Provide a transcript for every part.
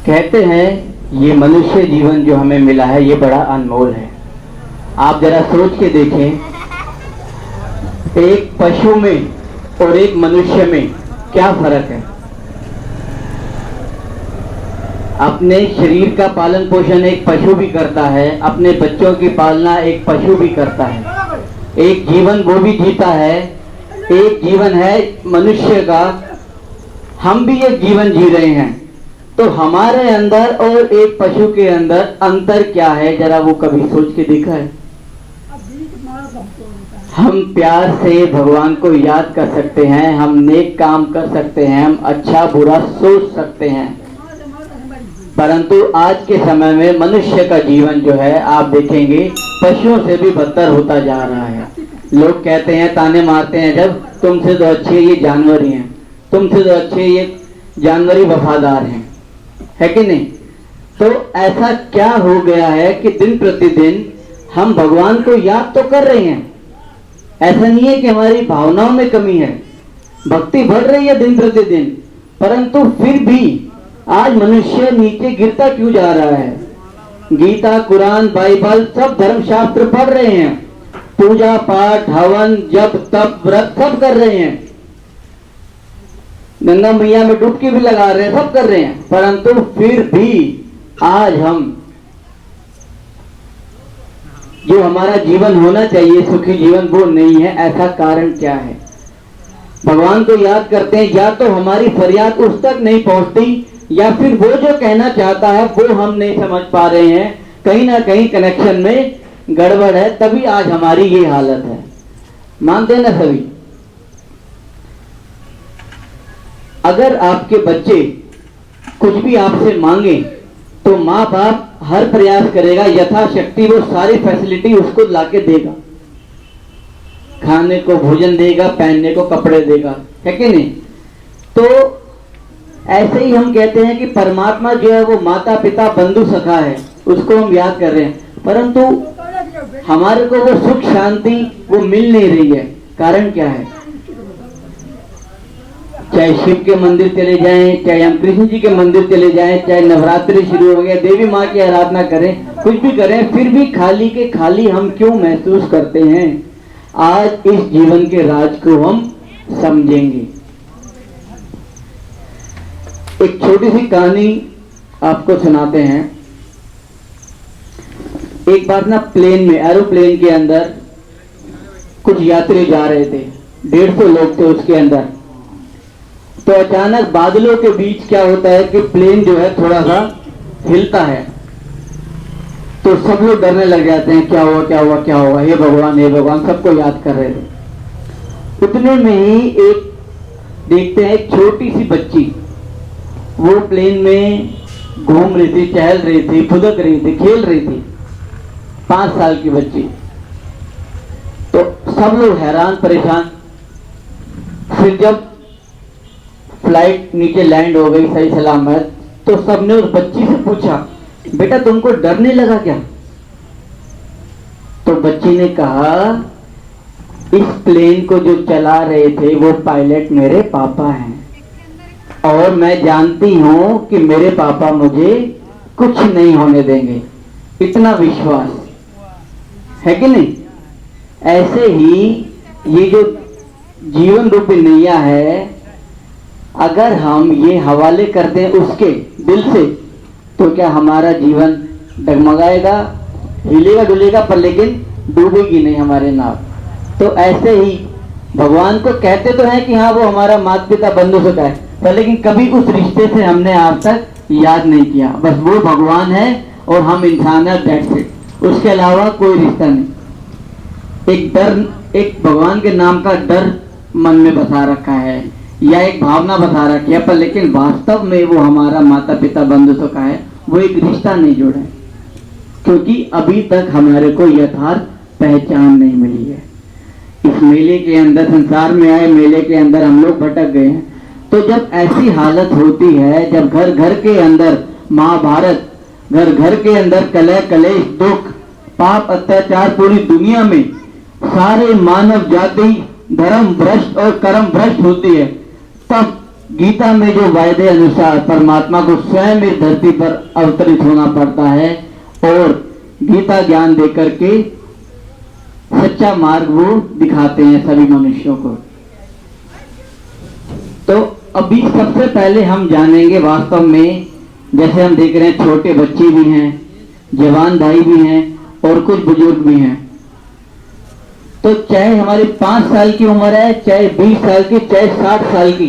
कहते हैं ये मनुष्य जीवन जो हमें मिला है ये बड़ा अनमोल है। आप जरा सोच के देखें, एक पशु में और एक मनुष्य में क्या फर्क है। अपने शरीर का पालन पोषण एक पशु भी करता है, अपने बच्चों की पालना एक पशु भी करता है, एक जीवन वो भी जीता है, एक जीवन है मनुष्य का, हम भी एक जीवन जी रहे हैं। तो हमारे अंदर और एक पशु के अंदर अंतर क्या है, जरा वो कभी सोच के देखा है। हम प्यार से भगवान को याद कर सकते हैं, हम नेक काम कर सकते हैं, हम अच्छा बुरा सोच सकते हैं, परंतु आज के समय में मनुष्य का जीवन जो है आप देखेंगे पशुओं से भी बदतर होता जा रहा है। लोग कहते हैं, ताने मारते हैं, जब तुमसे तो अच्छे ये जानवर ही हैं, तुमसे तो अच्छे ये जानवर ही वफादार हैं, है कि नहीं। तो ऐसा क्या हो गया है कि दिन प्रतिदिन हम भगवान को याद तो कर रहे हैं, ऐसा नहीं है कि हमारी भावनाओं में कमी है, भक्ति बढ़ रही है दिन प्रतिदिन, परंतु फिर भी आज मनुष्य नीचे गिरता क्यों जा रहा है। गीता, कुरान, बाइबल सब धर्मशास्त्र पढ़ रहे हैं, पूजा पाठ, हवन, जप, तप, व्रत सब कर रहे हैं, गंगा मैया में डुबकी भी लगा रहे हैं, सब कर रहे हैं, परंतु फिर भी आज हम जो हमारा जीवन होना चाहिए सुखी जीवन वो नहीं है। ऐसा कारण क्या है। भगवान को याद करते हैं, या तो हमारी फरियाद उस तक नहीं पहुंचती, या फिर वो जो कहना चाहता है वो हम नहीं समझ पा रहे हैं, कहीं ना कहीं कनेक्शन में गड़बड़ है, तभी आज हमारी ये हालत है। मानते हैं ना सभी। अगर आपके बच्चे कुछ भी आपसे मांगे तो माँ बाप हर प्रयास करेगा, यथाशक्ति वो सारी फैसिलिटी उसको लाके देगा, खाने को भोजन देगा, पहनने को कपड़े देगा, है कि नहीं। तो ऐसे ही हम कहते हैं कि परमात्मा जो है वो माता पिता बंधु सखा है, उसको हम याद कर रहे हैं, परंतु हमारे को वो सुख शांति वो मिल नहीं रही है। कारण क्या है। चाहे शिव के मंदिर चले जाएं, चाहे हम कृष्ण जी के मंदिर चले जाएं, चाहे नवरात्रि शुरू हो गया, देवी माँ की आराधना करें, कुछ भी करें, फिर भी खाली के खाली हम क्यों महसूस करते हैं। आज इस जीवन के राज को हम समझेंगे। एक छोटी सी कहानी आपको सुनाते हैं। एक बार ना प्लेन में, एरोप्लेन के अंदर कुछ यात्री जा रहे थे, 150 लोग थे उसके अंदर। तो अचानक बादलों के बीच क्या होता है कि प्लेन जो है थोड़ा सा हिलता है, तो सब लोग डरने लग जाते हैं, क्या हुआ क्या हुआ क्या हुआ, हे भगवान, सबको याद कर रहे थे। उतने में ही एक देखते हैं, एक छोटी सी बच्ची वो प्लेन में घूम रही थी, टहल रही थी, फुदक रही थी, खेल रही थी, 5 साल की बच्ची। तो सब लोग हैरान परेशान। फिर जब फ्लाइट नीचे लैंड हो गई सही सलामत, तो सबने उस बच्ची से पूछा, बेटा तुमको डर नहीं लगा क्या। तो बच्ची ने कहा, इस प्लेन को जो चला रहे थे वो पायलट मेरे पापा हैं, और मैं जानती हूं कि मेरे पापा मुझे कुछ नहीं होने देंगे। इतना विश्वास है कि नहीं। ऐसे ही ये जो जीवन रूपी नैया है, अगर हम ये हवाले कर दें उसके दिल से, तो क्या हमारा जीवन डगमगाएगा, हिलेगा डुलेगा, पर लेकिन डूबेगी नहीं हमारे नाव। तो ऐसे ही भगवान को कहते तो हैं कि हाँ वो हमारा माता पिता बंधु सखा है, पर लेकिन कभी उस रिश्ते से हमने आज तक याद नहीं किया। बस वो भगवान है और हम इंसान है, दैट्स इट। उसके अलावा कोई रिश्ता नहीं। एक डर, एक भगवान के नाम का डर मन में बसा रखा है, या एक भावना बता रखी है, पर लेकिन वास्तव में वो हमारा माता पिता बंधु सखा है, वो एक रिश्ता नहीं जोड़ा है, क्योंकि अभी तक हमारे को यथार्थ पहचान नहीं मिली है। इस मेले के अंदर, संसार में आए मेले के अंदर हम लोग भटक गए हैं। तो जब ऐसी हालत होती है, जब घर घर के अंदर महाभारत, घर घर के अंदर कलह कलेश दुख पाप अत्याचार पूरी दुनिया में सारे मानव जाति धर्म भ्रष्ट और कर्म भ्रष्ट होती है, तब गीता में जो वायदे अनुसार परमात्मा को स्वयं इस धरती पर अवतरित होना पड़ता है और गीता ज्ञान देकर के सच्चा मार्ग वो दिखाते हैं सभी मनुष्यों को। तो अभी सबसे पहले हम जानेंगे वास्तव में, जैसे हम देख रहे हैं छोटे बच्चे भी हैं, जवान भाई भी हैं और कुछ बुजुर्ग भी हैं। तो चाहे हमारी 5 साल की उम्र है, चाहे 20 साल की, चाहे 60 साल की,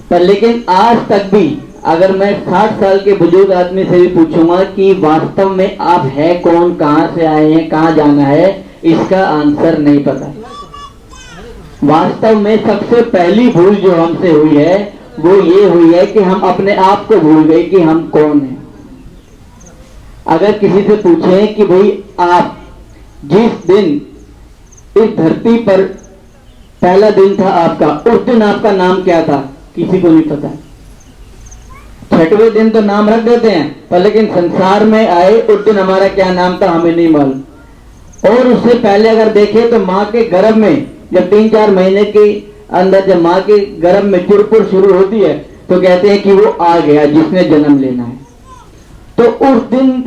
पर लेकिन आज तक भी अगर मैं 60 साल के बुजुर्ग आदमी से भी पूछूंगा कि वास्तव में आप है कौन, कहां से आए हैं, कहां जाना है, इसका आंसर नहीं पता। वास्तव में सबसे पहली भूल जो हमसे हुई है वो ये हुई है कि हम अपने आप को भूल गए कि हम कौन हैं। अगर किसी से पूछें कि भाई आप जिस दिन इस धरती पर पहला दिन था आपका, उस दिन आपका नाम क्या था, किसी को नहीं पता। 6वें दिन तो नाम रख देते हैं, पर लेकिन संसार में आए उस दिन हमारा क्या नाम था हमें नहीं मालूम। और उससे पहले अगर देखें तो माँ के गर्भ में जब 3-4 महीने के अंदर जब माँ के गर्भ में चुरपुर शुरू होती है तो कहते हैं कि वो आ गया जिसने जन्म लेना है। तो उस दिन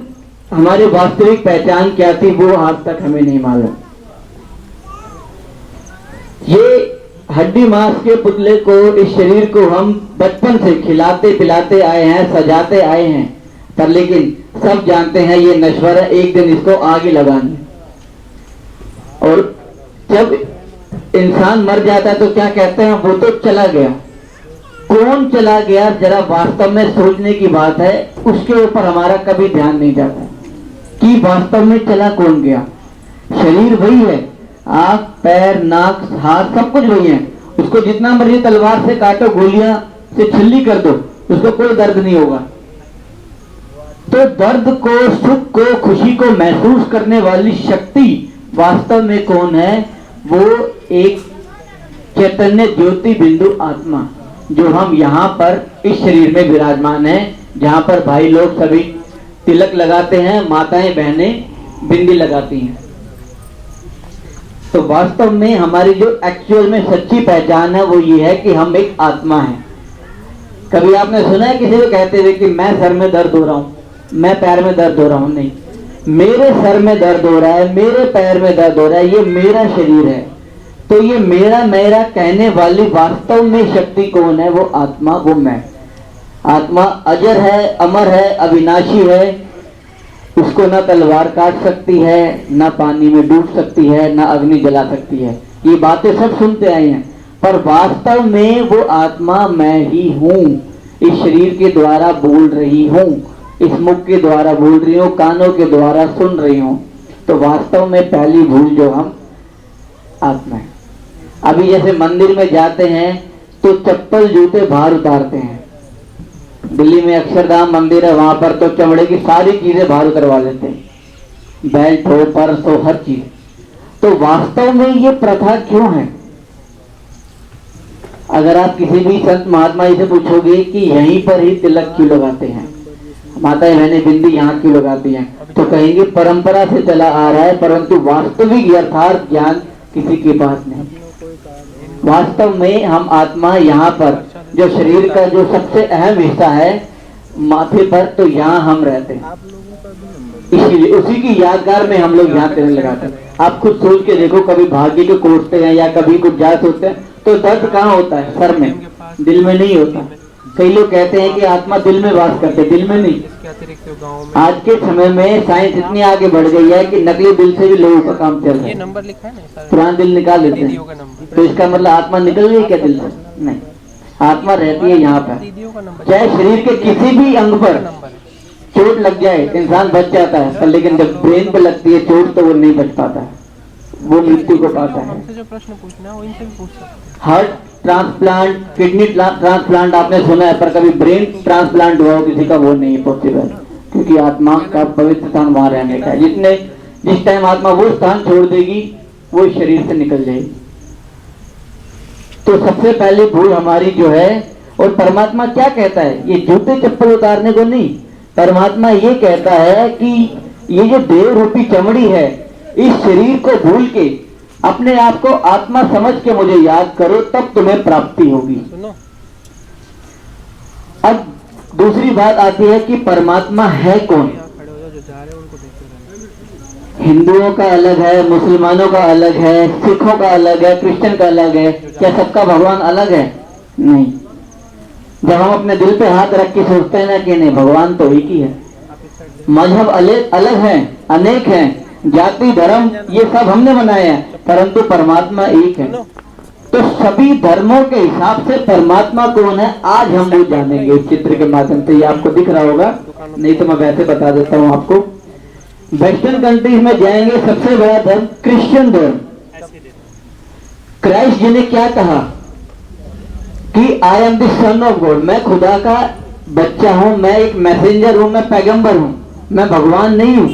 हमारी वास्तविक पहचान क्या थी वो आज तक हमें नहीं मालूम। ये हड्डी मांस के पुतले को, इस शरीर को हम बचपन से खिलाते पिलाते आए हैं, सजाते आए हैं, पर लेकिन सब जानते हैं ये नश्वर है, एक दिन इसको आग ही लगानी। और जब इंसान मर जाता है तो क्या कहते हैं, वो तो चला गया। कौन चला गया जरा वास्तव में सोचने की बात है, उसके ऊपर हमारा कभी ध्यान नहीं जाता कि वास्तव में चला कौन गया। शरीर वही है, आंख, पैर, नाक, हाथ सब कुछ वही है। उसको जितना मर्जी तलवार से काटो, गोलियां से छिल्ली कर दो, उसको कोई दर्द नहीं होगा। तो दर्द को, सुख को, खुशी को महसूस करने वाली शक्ति वास्तव में कौन है, वो एक चैतन्य ज्योति बिंदु आत्मा, जो हम यहाँ पर इस शरीर में विराजमान है, जहाँ पर भाई लोग सभी तिलक लगाते हैं, माताएं बहनें बिंदी लगाती हैं। तो वास्तव में हमारी जो एक्चुअल में सच्ची पहचान है वो ये है कि हम एक आत्मा हैं। कभी आपने सुना है किसी को कहते हुए कि मैं सर में दर्द हो रहा हूँ, मैं पैर में दर्द हो रहा हूँ? नहीं, मेरे सर में दर्द हो रहा है, मेरे पैर में दर्द हो रहा है, ये मेरा शरीर है। तो ये मेरा मेरा कहने वाली वास्तव में शक्ति कौन है? वो आत्मा, वो मैं। आत्मा अजर है, अमर है, अविनाशी है। उसको ना तलवार काट सकती है, ना पानी में डूब सकती है, ना अग्नि जला सकती है। ये बातें सब सुनते आए हैं, पर वास्तव में वो आत्मा मैं ही हूँ। इस शरीर के द्वारा बोल रही हूँ, इस मुख के द्वारा बोल रही हूँ, कानों के द्वारा सुन रही हूँ। तो वास्तव में पहली भूल जो हम आत्मा है। अभी जैसे मंदिर में जाते हैं तो चप्पल जूते बाहर उतारते हैं। दिल्ली में अक्षरधाम मंदिर है, वहां पर तो चमड़े की सारी चीजें बाहर उतरवा लेते हैं, बेल्ट हो, पर्स हो, हर चीज। तो वास्तव में ये प्रथा क्यों है? अगर आप किसी भी संत महात्मा जी से पूछोगे कि यहीं पर ही तिलक क्यों लगाते हैं, माताएं बहनें बिंदी यहाँ क्यों लगाती हैं, तो कहेंगे परंपरा से चला आ रहा है, परंतु वास्तविक यथार्थ ज्ञान किसी के पास नहीं। वास्तव में हम आत्मा यहाँ पर जो शरीर का जो सबसे अहम हिस्सा है माथे पर, तो यहाँ हम रहते हैं। इसीलिए उसी की यादगार में हम लोग यहाँ तिलक लगाते हैं। आप खुद सोच के देखो, कभी भाग्य को कोसते हैं या कभी कुछ जात होते हैं तो दर्द कहाँ होता है? सर में, दिल में नहीं होता। कई लोग कहते हैं कि आत्मा दिल में वास करते, दिल में नहीं। आज के समय में साइंस इतनी आगे बढ़ गई है कि नकली दिल से भी लोगों का काम चल रहा है। पुराना दिल निकाल लेते हैं, तो इसका मतलब आत्मा निकल गई क्या दिल से? नहीं, आत्मा रहती है यहाँ पर। चाहे शरीर के किसी भी अंग पर चोट लग जाए, इंसान बच जाता है, पर लेकिन जब ब्रेन पे लगती है चोट तो वो नहीं बच पाता है, वो मृत्यु को पाता है। हार्ट ट्रांसप्लांट, किडनी ट्रांसप्लांट आपने सुना है, पर कभी ब्रेन ट्रांसप्लांट हुआ हो किसी का, वो नहीं है पॉसिबल, क्योंकि आत्मा का पवित्र स्थान वहां रहने का है। जिस टाइम आत्मा वो स्थान छोड़ देगी वो शरीर से निकल जाएगी। तो सबसे पहली भूल हमारी जो है, और परमात्मा क्या कहता है? ये जूते चप्पल उतारने को नहीं, परमात्मा ये कहता है कि ये जो देव रूपी चमड़ी है, इस शरीर को भूल के अपने आप को आत्मा समझ के मुझे याद करो, तब तुम्हें प्राप्ति होगी। अब दूसरी बात आती है कि परमात्मा है कौन। हिंदुओं का अलग है, मुसलमानों का अलग है, सिखों का अलग है, क्रिश्चियन का अलग है। क्या सबका भगवान अलग है? नहीं। जब हम अपने दिल पे हाथ रख के सोचते हैं ना कि नहीं, भगवान तो एक ही है। मजहब अलग है, अनेक हैं, जाति धर्म ये सब हमने बनाए हैं, परंतु परमात्मा एक है। तो सभी धर्मों के हिसाब से परमात्मा कौन है आज हम वो जानेंगे इस चित्र के माध्यम से। ये आपको दिख रहा होगा, नहीं तो मैं वैसे बता देता हूँ आपको। वेस्टर्न कंट्रीज में जाएंगे, सबसे बड़ा धर्म क्रिश्चियन धर्म। क्राइस्ट जी ने क्या कहा कि I am the son of God, मैं खुदा का बच्चा हूं, मैं एक मैसेंजर हूं, मैं पैगंबर हूं, मैं भगवान नहीं हूं।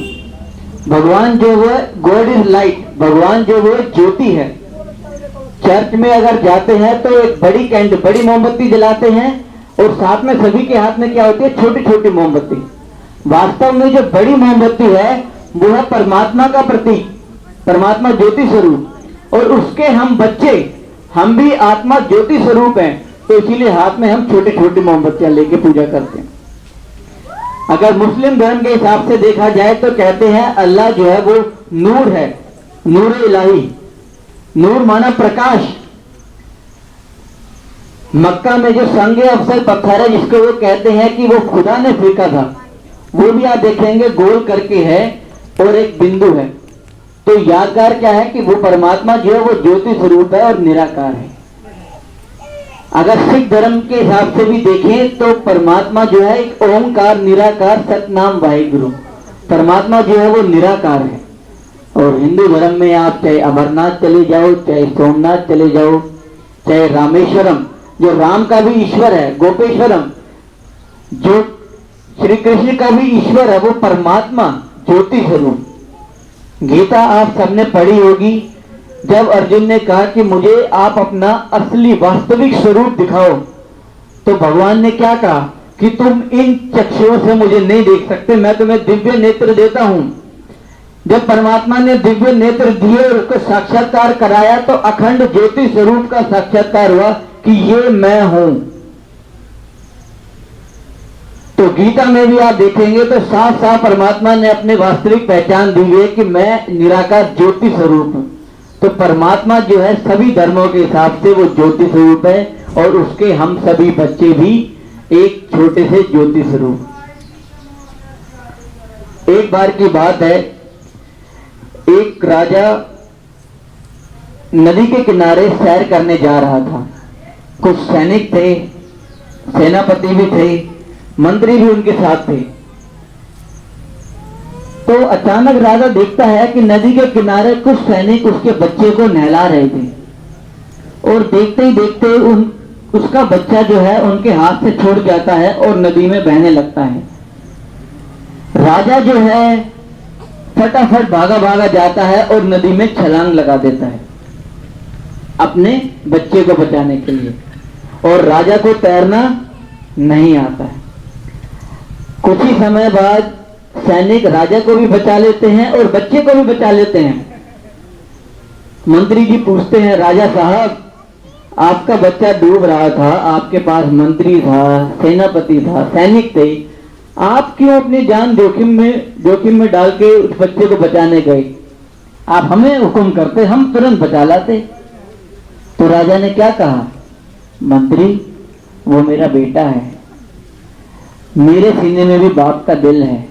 भगवान जो वो गॉड इज लाइट, भगवान जो वो ज्योति है। चर्च में अगर जाते हैं तो एक बड़ी मोमबत्ती जलाते हैं और साथ में सभी के हाथ में क्या होती है? छोटी छोटी मोमबत्ती। वास्तव में जो बड़ी मोमबत्ती है वो है परमात्मा का प्रतीक, परमात्मा ज्योति स्वरूप, और उसके हम बच्चे, हम भी आत्मा ज्योति स्वरूप हैं। तो इसीलिए हाथ में हम छोटी छोटी मोमबत्तियां लेके पूजा करते हैं। अगर मुस्लिम धर्म के हिसाब से देखा जाए तो कहते हैं अल्लाह जो है वो नूर है, नूर इलाही। नूर माना प्रकाश। मक्का में जो संगे अफसल पत्थर है जिसको वो कहते हैं कि वो खुदा ने फेंका था, वो भी आप देखेंगे गोल करके है और एक बिंदु है। तो यादगार क्या है कि वो परमात्मा जो है वो ज्योति स्वरूप है और निराकार है। अगर सिख धर्म के हिसाब से भी देखें तो परमात्मा जो है एक ओंकार निराकार सतनाम वाहिगुरु, परमात्मा जो है वो निराकार है। और हिंदू धर्म में आप चाहे अमरनाथ चले जाओ, चाहे सोमनाथ चले जाओ, चाहे रामेश्वरम जो राम का भी ईश्वर है, गोपेश्वरम जो श्री कृष्ण का भी ईश्वर है, वो परमात्मा ज्योति स्वरूप। गीता आप सबने पढ़ी होगी, जब अर्जुन ने कहा कि मुझे आप अपना असली वास्तविक स्वरूप दिखाओ, तो भगवान ने क्या कहा कि तुम इन चक्षुओं से मुझे नहीं देख सकते, मैं तुम्हें दिव्य नेत्र देता हूं। जब परमात्मा ने दिव्य नेत्र दिए और उसको साक्षात्कार कराया तो अखंड ज्योति स्वरूप का साक्षात्कार हुआ कि ये मैं हूं। तो गीता में भी आप देखेंगे तो साफ साफ परमात्मा ने अपनी वास्तविक पहचान दी है कि मैं निराकार ज्योति स्वरूप हूं। तो परमात्मा जो है सभी धर्मों के हिसाब से वो ज्योति स्वरूप है और उसके हम सभी बच्चे भी एक छोटे से ज्योति स्वरूप। एक बार की बात है, एक राजा नदी के किनारे सैर करने जा रहा था। कुछ सैनिक थे, सेनापति भी थे, मंत्री भी उनके साथ थे। तो अचानक राजा देखता है कि नदी के किनारे कुछ सैनिक उसके बच्चे को नहला रहे थे और देखते ही देखते उसका बच्चा जो है उनके हाथ से छूट जाता है और नदी में बहने लगता है। राजा जो है फटाफट भागा भागा जाता है और नदी में छलांग लगा देता है अपने बच्चे को बचाने के लिए, और राजा को तैरना नहीं आता है। कुछ ही समय बाद सैनिक राजा को भी बचा लेते हैं और बच्चे को भी बचा लेते हैं। मंत्री जी पूछते हैं, राजा साहब आपका बच्चा डूब रहा था, आपके पास मंत्री था, सेनापति था, सैनिक थे, आप क्यों अपनी जान जोखिम में डाल के उस बच्चे को बचाने गए? आप हमें हुक्म करते, हम तुरंत बचा लाते। तो राजा ने क्या कहा, मंत्री वो मेरा बेटा है, मेरे सीने में भी बाप का दिल है।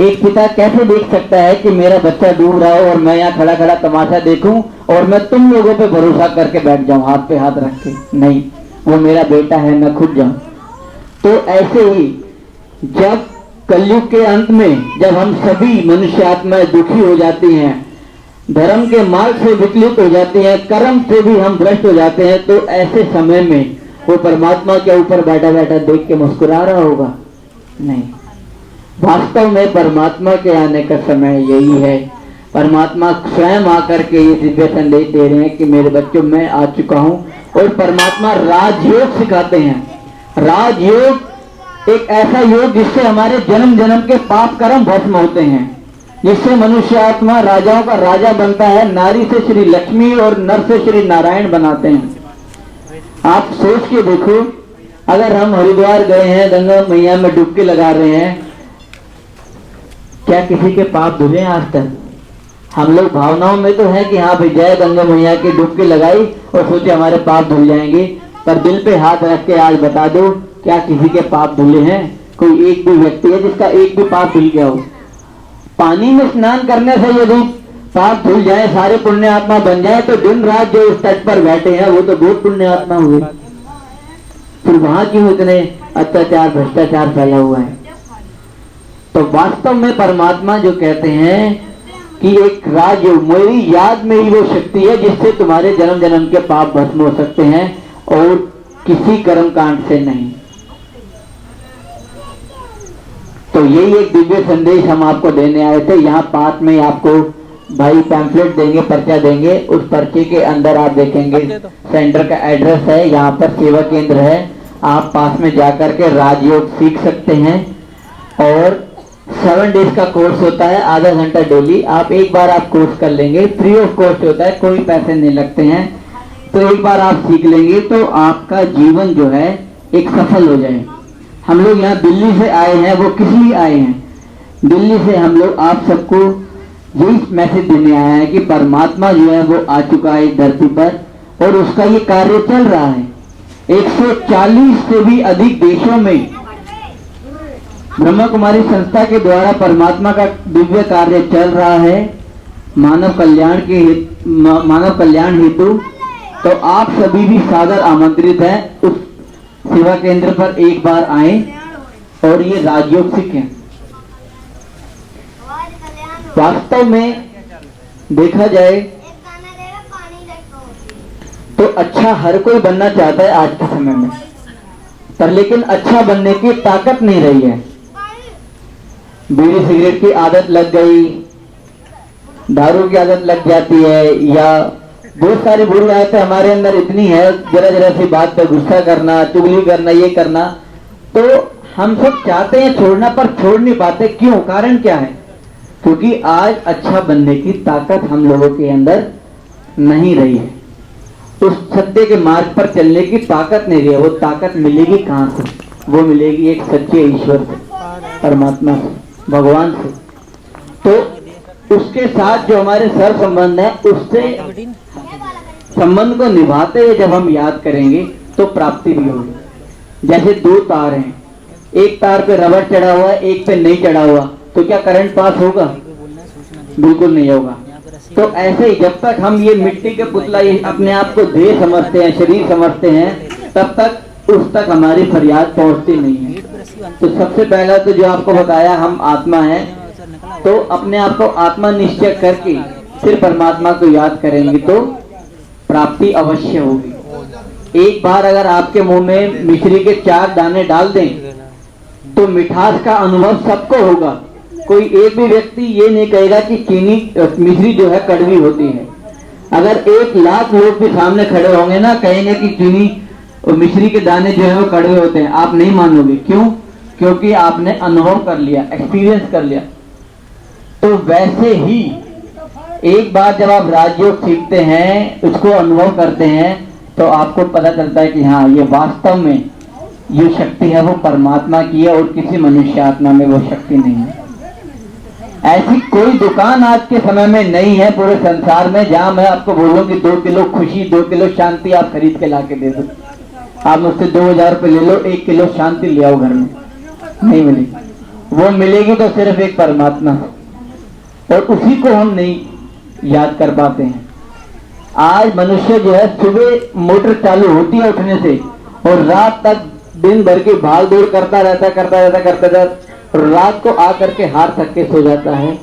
एक पिता कैसे देख सकता है कि मेरा बच्चा डूब रहा हो और मैं यहाँ खड़ा खड़ा तमाशा देखूं और मैं तुम लोगों पे भरोसा करके बैठ जाऊं हाथ पे हाथ रख के? नहीं, वो मेरा बेटा है, मैं खुद जाऊं। तो ऐसे ही जब कलयुग के अंत में जब हम सभी मनुष्य आत्माएं दुखी हो जाती हैं, धर्म के मार्ग से विचलित हो जाती हैं, कर्म से भी हम भ्रष्ट हो जाते हैं, तो ऐसे समय में वो परमात्मा के ऊपर बैठा बैठा देख के मुस्कुरा रहा होगा? नहीं, वास्तव में परमात्मा के आने का समय यही है। परमात्मा स्वयं आकर के ये दिव्य संदेश दे रहे हैं कि मेरे बच्चों मैं आ चुका हूं। और परमात्मा राजयोग सिखाते हैं। राजयोग एक ऐसा योग जिससे हमारे जन्म जन्म के पाप कर्म भस्म होते हैं, जिससे मनुष्य आत्मा राजाओं का राजा बनता है, नारी से श्री लक्ष्मी और नर से श्री नारायण बनाते हैं। आप सोच के देखो, अगर हम हरिद्वार गए हैं, गंगा मैया में डुबकी लगा रहे हैं, क्या किसी के पाप धुले आज तक? हम लोग भावनाओं में तो है कि हाँ भाई जय गंगा मैया की डुबकी लगाई और सोचे हमारे पाप धुल जाएंगे, पर दिल पे हाथ रख के आज बता दो, क्या किसी के पाप धुले हैं? कोई एक भी व्यक्ति है जिसका एक भी पाप धुल गया हो? पानी में स्नान करने से यदि पाप धुल जाए, सारे पुण्य आत्मा बन जाए, तो दिन रात जो इस तट पर बैठे हैं वो तो बहुत पुण्य आत्मा हुए। फिर वहां क्यों इतने अत्याचार भ्रष्टाचार फैला हुआ है? तो वास्तव में परमात्मा जो कहते हैं कि एक राजयोग, मेरी याद में ही वो शक्ति है जिससे तुम्हारे जन्म जन्म के पाप भस्म हो सकते हैं और किसी कर्म कांड से नहीं। तो यही एक दिव्य संदेश हम आपको देने आए थे। यहाँ पास में आपको भाई पैम्फलेट देंगे, पर्चा देंगे, उस पर्चे के अंदर आप देखेंगे सेंटर का एड्रेस है, यहाँ पर सेवा केंद्र है, आप पास में जाकर के राजयोग सीख सकते हैं। और 7 डेज का कोर्स होता है, आधा घंटा डेली। आप एक बार आप कोर्स कर लेंगे, फ्री ऑफ कॉस्ट होता है, कोई पैसे नहीं लगते हैं। तो एक बार आप सीख लेंगे तो आपका जीवन जो है एक सफल हो जाए। हम लोग यहाँ दिल्ली से आए हैं, वो किस लिए आए हैं? दिल्ली से हम लोग आप सबको यही मैसेज देने आए हैं कि परमात्मा जो है वो आ चुका है इस धरती पर और उसका ये कार्य चल रहा है। 140 से भी अधिक देशों में ब्रह्मा कुमारी संस्था के द्वारा परमात्मा का दिव्य कार्य चल रहा है मानव कल्याण हेतु। तो आप सभी भी सादर आमंत्रित हैं, उस सेवा केंद्र पर एक बार आए और ये राजयोग सीखें। वास्तव में देखा जाए तो अच्छा हर कोई बनना चाहता है आज के समय में, पर लेकिन अच्छा बनने की ताकत नहीं रही है। बीड़ी सिगरेट की आदत लग गई, दारू की आदत लग जाती है, या बहुत सारी बुरी आदतें हमारे अंदर इतनी है, जरा जरा सी बात पर गुस्सा करना, चुगली करना, ये करना। तो हम सब चाहते हैं छोड़ना पर छोड़ नहीं पाते। क्यों? कारण क्या है? क्योंकि आज अच्छा बनने की ताकत हम लोगों के अंदर नहीं रही है, उस सत्य के मार्ग पर चलने की ताकत नहीं रही है। वो ताकत मिलेगी कहां से? वो मिलेगी एक सच्चे ईश्वर से, परमात्मा से, भगवान से। तो उसके साथ जो हमारे सर संबंध है, उससे संबंध को निभाते हुए जब हम याद करेंगे तो प्राप्ति भी होगी। जैसे 2 तार हैं, एक तार पे रबड़ चढ़ा हुआ है, एक पे नहीं चढ़ा हुआ, तो क्या करंट पास होगा? बिल्कुल नहीं होगा। तो ऐसे ही जब तक हम ये मिट्टी के पुतला ये अपने आप को देह समझते हैं, शरीर समझते हैं, तब तक उस तक हमारी फरियाद पहुंचती नहीं है। तो सबसे पहला तो जो आपको बताया, हम आत्मा हैं, तो अपने आप को आत्मा निश्चय करके फिर परमात्मा को याद करेंगे तो प्राप्ति अवश्य होगी। एक बार अगर आपके मुंह में मिश्री के 4 दाने डाल दें तो मिठास का अनुभव सबको होगा। कोई एक भी व्यक्ति ये नहीं कहेगा कि चीनी मिश्री जो है कड़वी होती है। अगर 1 लाख लोग भी सामने खड़े होंगे ना, कहेंगे कि चीनी और मिश्री के दाने जो है वो कड़वे होते हैं, आप नहीं मानोगे। क्यों? क्योंकि आपने अनुभव कर लिया, एक्सपीरियंस कर लिया। तो वैसे ही एक बार जब आप राजयोग सीखते हैं, उसको अनुभव करते हैं, तो आपको पता चलता है कि हाँ, ये वास्तव में ये शक्ति है वो परमात्मा की है और किसी मनुष्य आत्मा में वो शक्ति नहीं है। ऐसी कोई दुकान आज के समय में नहीं है पूरे संसार में जहां मैं आपको बोलूं कि 2 किलो खुशी, 2 किलो शांति आप खरीद के ला के दे दो। आप मुझसे 2000 रुपये ले लो, 1 किलो शांति ले आओ घर में, नहीं मिलेगी। वो मिलेगी तो सिर्फ एक परमात्मा है, और उसी को हम नहीं याद कर पाते हैं। आज मनुष्य जो है सुबह मोटर चालू होती है उठने से और रात तक दिन भर की भाग दौड़ करता रहता, रात को आकर के हार थक के सो जाता है।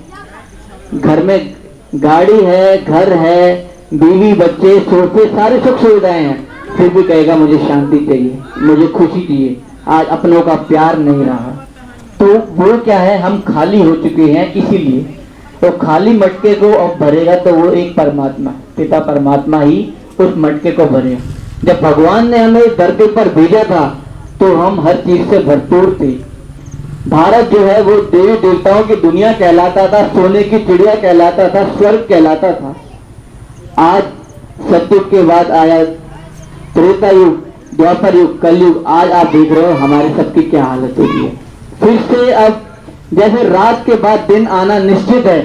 घर में गाड़ी है, घर है, बीवी, बच्चे, सोफे, सारे सुख सुविधाएं हैं, फिर भी कहेगा मुझे शांति चाहिए, मुझे खुशी चाहिए। आज अपनों का प्यार नहीं रहा। तो वो क्या है, हम खाली हो चुके हैं। इसीलिए तो खाली मटके को अब भरेगा तो वो एक परमात्मा, पिता परमात्मा ही उस मटके को भरेगा। जब भगवान ने हमें धरती पर भेजा था तो हम हर चीज से भरपूर थे। भारत जो है वो देवी देवताओं की दुनिया कहलाता था, सोने की चिड़िया कहलाता था, स्वर्ग कहलाता था। आज सतयुग के बाद आया त्रेता युग, द्वापर युग, कलयुग, आज आप देख रहे हो हमारी सबकी क्या हालत होती है। फिर से अब जैसे रात के बाद दिन आना निश्चित है,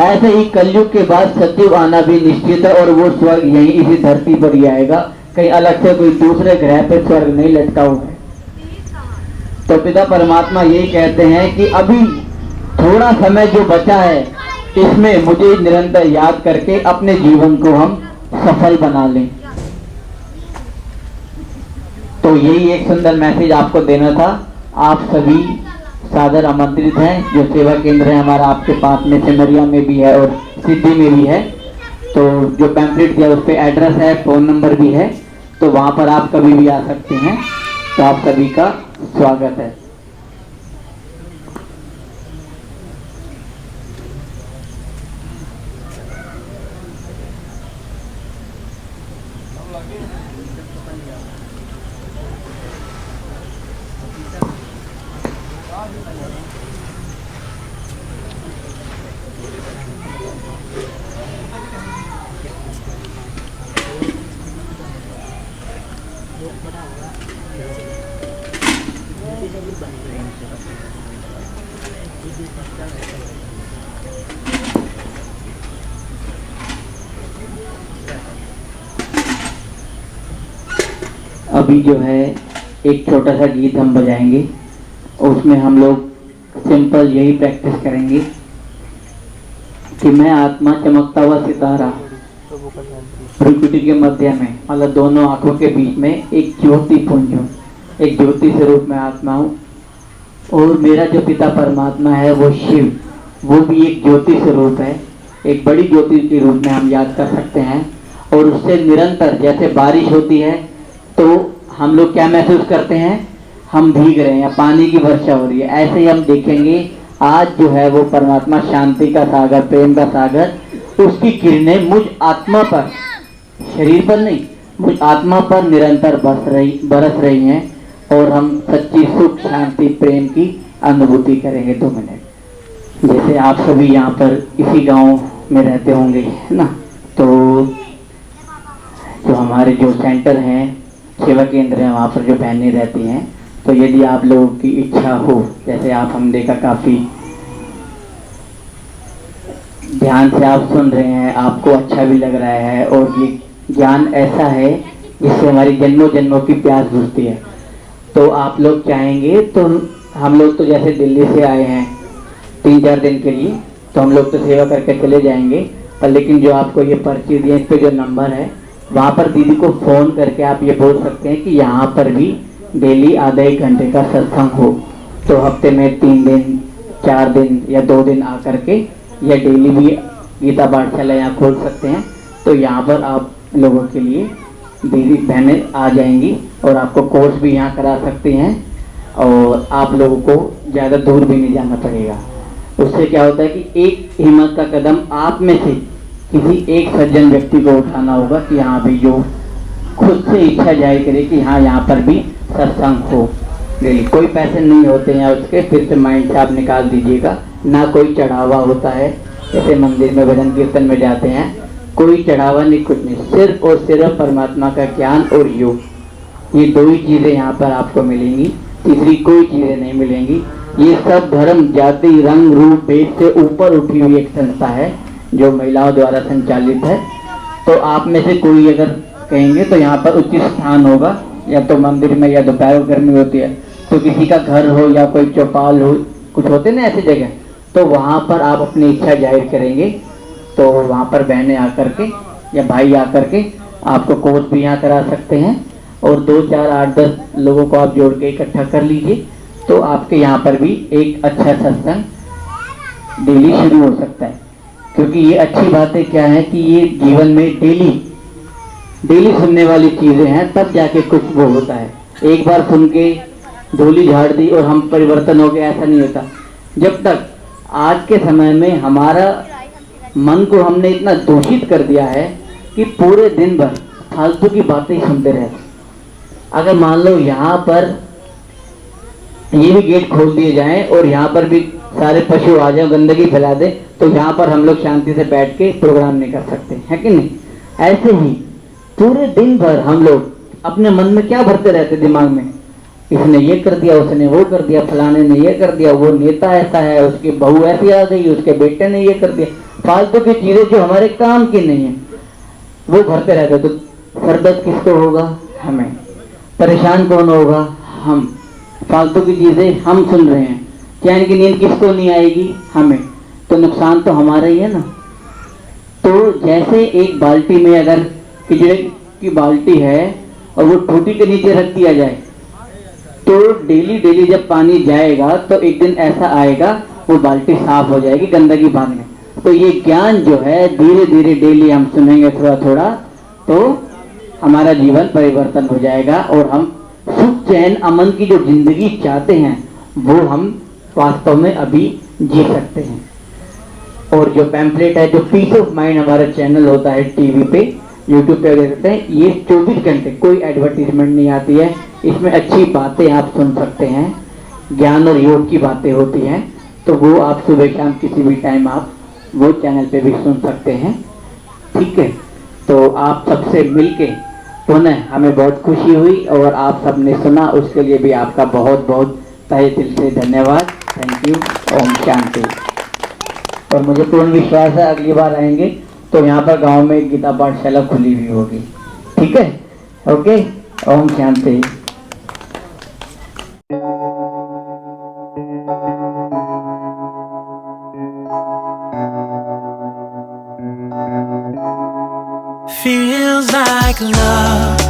ऐसे ही कलयुग के बाद सतयुग आना भी निश्चित है। और वो स्वर्ग यहीं इसी धरती पर ही आएगा, कहीं अलग से कोई दूसरे ग्रह पर स्वर्ग नहीं लटका हुआ है। तो पिता परमात्मा यही कहते हैं कि अभी थोड़ा समय जो बचा है, इसमें मुझे निरंतर याद करके अपने जीवन को हम सफल बना लें। तो यही एक सुंदर मैसेज आपको देना था। आप सभी सादर आमंत्रित हैं। जो सेवा केंद्र है हमारा आपके पास में सिमरिया में भी है और सिद्धि में भी है। तो जो पैम्पलेट दिया उस पर एड्रेस है, फ़ोन नंबर भी है, तो वहाँ पर आप कभी भी आ सकते हैं। तो आप सभी का स्वागत है। अभी जो है एक छोटा सा गीत हम बजाएंगे, उसमें हम लोग सिंपल यही प्रैक्टिस करेंगे कि मैं आत्मा चमकता हुआ सितारा, प्रकृति के मध्य में, मतलब दोनों आंखों के बीच में एक ज्योति पुंज हूँ, एक ज्योति स्वरूप में आत्मा हूँ। और मेरा जो पिता परमात्मा है वो शिव, वो भी एक ज्योति स्वरूप है, एक बड़ी ज्योति के रूप में हम याद कर सकते हैं। और उससे निरंतर जैसे बारिश होती है तो हम लोग क्या महसूस करते हैं, हम भीग रहे हैं या पानी की वर्षा हो रही है, ऐसे ही हम देखेंगे आज जो है वो परमात्मा शांति का सागर, प्रेम का सागर, उसकी किरणें मुझ आत्मा पर, शरीर पर नहीं, मुझ आत्मा पर निरंतर बरस रही हैं। और हम सच्ची सुख, शांति, प्रेम की अनुभूति करेंगे 2 मिनट। जैसे आप सभी यहाँ पर इसी गांव में रहते होंगे, है ना, तो जो हमारे जो सेंटर हैं, सेवा केंद्र हैं, वहाँ पर जो बहनें रहती हैं, तो यदि आप लोगों की इच्छा हो, जैसे आप हम देखा काफ़ी ध्यान से आप सुन रहे हैं, आपको अच्छा भी लग रहा है, और ये ज्ञान ऐसा है जिससे हमारी जन्मों जन्मों की प्यास बुझती है। तो आप लोग चाहेंगे तो हम लोग तो जैसे दिल्ली से आए हैं 3-4 दिन के लिए, तो हम लोग तो सेवा करके चले जाएंगे, पर लेकिन जो आपको ये पर्ची दिए, इस पे जो नंबर है, वहाँ पर दीदी को फ़ोन करके आप ये बोल सकते हैं कि यहाँ पर भी डेली आधा 1 घंटे का सत्संग हो। तो हफ्ते में 3 दिन, 4 दिन या 2 दिन आ करके, या डेली भी गीता पाठशाला यहाँ खोल सकते हैं। तो यहाँ पर आप लोगों के लिए दीदी बहनें आ जाएंगी और आपको कोर्स भी यहाँ करा सकती हैं, और आप लोगों को ज़्यादा दूर भी नहीं जाना पड़ेगा। उससे क्या होता है कि एक हिम्मत का कदम आप में से किसी एक सज्जन व्यक्ति को उठाना होगा कि हाँ भी जो खुद से इच्छा जाहिर करे कि हाँ यहाँ पर भी सत्संग हो। डेली कोई पैसे नहीं होते हैं उसके, फिर से माइंड से आप निकाल दीजिएगा। ना कोई चढ़ावा होता है, जैसे मंदिर में भजन कीर्तन में जाते हैं, कोई चढ़ावा नहीं, कुछ नहीं, सिर्फ और सिर्फ परमात्मा का ज्ञान और योग, ये 2 ही चीज़ें यहाँ पर आपको मिलेंगी, तीसरी कोई चीज़ें नहीं मिलेंगी। ये सब धर्म, जाति, रंग, रूप, भेद से ऊपर उठी हुई एक संस्था है जो महिलाओं द्वारा संचालित है। तो आप में से कोई अगर कहेंगे तो यहाँ पर उचित स्थान होगा, या तो मंदिर में, या दोपहर गर्मी होती है तो किसी का घर हो, या कोई चौपाल हो, कुछ होते ना ऐसी जगह, तो वहाँ पर आप अपनी इच्छा जाहिर करेंगे। तो वहाँ पर बहनें आकर के या भाई आकर के आपको कोर्स भी यहाँ करा सकते हैं, और 2, 4, 8, 10 लोगों को आप जोड़ के इकट्ठा कर लीजिए, तो आपके यहाँ पर भी एक अच्छा सत्संग डेली शुरू हो सकता है। क्योंकि ये अच्छी बातें क्या है कि ये जीवन में डेली सुनने वाली चीज़ें हैं, तब जाके कुछ वो होता है। एक बार सुन के धूली झाड़ दी और हम परिवर्तन हो गए, ऐसा नहीं होता। जब तक आज के समय में हमारा मन को हमने इतना दूषित कर दिया है कि पूरे दिन भर फालतू की बातें ही सुनते रहते। अगर मान लो यहाँ पर ये भी गेट खोल दिए जाएं और यहाँ पर भी सारे पशु आ जाए, गंदगी फैला दे, तो यहाँ पर हम लोग शांति से बैठ के प्रोग्राम नहीं कर सकते, है कि नहीं। ऐसे ही पूरे दिन भर हम लोग अपने मन में क्या भरते रहते दिमाग में, इसने ये कर दिया, उसने वो कर दिया, फलाने ने ये कर दिया, वो नेता ऐसा है, उसकी बहू ऐसी आ गई, उसके बेटे ने ये कर दिया, फालतू की चीजें जो हमारे काम की नहीं है वो भरते रहते। तो सरदर्द किसको होगा? हमें। परेशान कौन होगा? हम। फालतू की चीजें हम सुन रहे हैं। चैन की नींद किसको नहीं आएगी? हमें। तो नुकसान तो हमारा ही है ना। तो जैसे एक बाल्टी में अगर खिचड़े की बाल्टी है और वो टूटी के नीचे रख दिया जाए, तो डेली डेली जब पानी जाएगा तो एक दिन ऐसा आएगा वो बाल्टी साफ हो जाएगी गंदगी भागने। तो ये ज्ञान जो है धीरे धीरे डेली हम सुनेंगे थोड़ा थोड़ा, तो हमारा जीवन परिवर्तन हो जाएगा और हम सुख चैन अमन की जो जिंदगी चाहते हैं वो हम वास्तव में अभी जी सकते हैं। और जो पैम्पलेट है, जो पीस ऑफ माइंड हमारा चैनल होता है टीवी पे, यूट्यूब पे देखते हैं, ये 24 घंटे कोई एडवर्टीजमेंट नहीं आती है। इसमें अच्छी बातें आप सुन सकते हैं, ज्ञान और योग की बातें होती हैं। तो वो आप सुबह शाम किसी भी टाइम आप वो चैनल पे भी सुन सकते हैं। ठीक है, तो आप सबसे मिलके पुनः हमें बहुत खुशी हुई और आप सबने सुना, उसके लिए भी आपका बहुत बहुत तहे दिल से धन्यवाद। Thank you. ओम शांति। और मुझे पूर्ण विश्वास है अगली बार आएंगे तो यहाँ पर गांव में एक गीता पाठशाला खुली हुई होगी। ठीक है, okay. Om Shanti. Feels like love,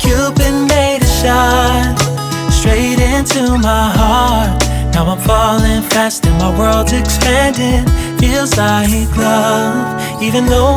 Cupid made a shot straight into my heart. Now I'm falling fast and my world's expanding. Feels like love, even though